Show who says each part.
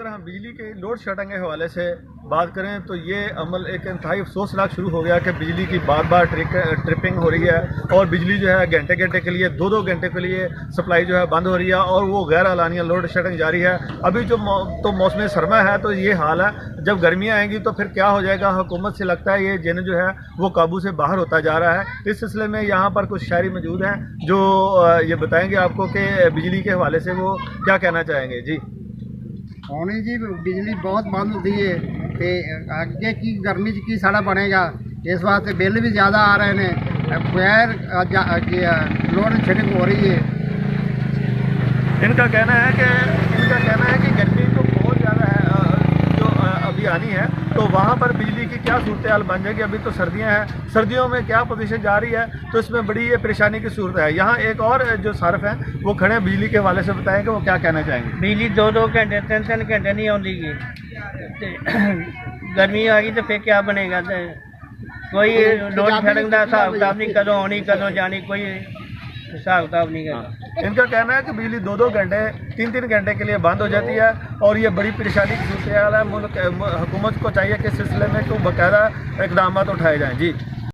Speaker 1: अगर हम बिजली के लोड शेडिंग के हवाले से बात करें तो ये अमल एक इंतहाई अफसोसनाक शुरू हो गया कि बिजली की बार बार ट्रिपिंग हो रही है और बिजली जो है घंटे घंटे के लिए 2-2 घंटे के लिए सप्लाई जो है बंद हो रही है और वो गैर एलानिया लोड शेडिंग जारी है। अभी जो तो मौसम सरमा है तो ये हाल है, जब गर्मियाँ आएंगी तो फिर क्या हो जाएगा। हुकूमत से लगता है ये जिन जो है वो काबू से बाहर होता जा रहा है। इस सिलसिले में यहाँ पर कुछ शायरी मौजूद हैं जो ये बताएंगे आपको कि बिजली के हवाले से वो क्या कहना चाहेंगे। जी
Speaker 2: होनी जी, बिजली बहुत बंद होती है तो अगे की गर्मी की साड़ा बनेगा, इस वास्ते बिल भी ज़्यादा आ रहे हैं, बगैर लोड शेडिंग हो रही है।
Speaker 1: इनका कहना है कि गर्मी तो बहुत ज़्यादा है जो अभी आनी है, तो वहाँ पर बिजली की क्या सूरत हाल बन जाएगी। अभी तो सर्दियाँ हैं, सर्दियों में क्या पोजीशन जा रही है तो इसमें बड़ी ये परेशानी की सूरत है। यहाँ एक और जो सार्फ है वो खड़े हैं, बिजली के हवाले से बताएंगे वो क्या कहना चाहेंगे।
Speaker 3: बिजली 2-2 घंटे 3-3 घंटे नहीं आती गी, गर्मी आ गई तो फिर क्या बनेगा। कोई लोड शेडिंग का हिसाब किताब नहीं, कदों आनी कदों जानी, कोई हिसाब किताब नहीं करना।
Speaker 1: इनका कहना है कि बिजली 2-2 घंटे 3-3 घंटे के लिए बंद हो जाती है और ये बड़ी परेशानी की सूरत हाल है। हुकूमत को चाहिए कि इस सिलसिले में कोई बाकायदा इकदाम उठाए जाएँ। जी।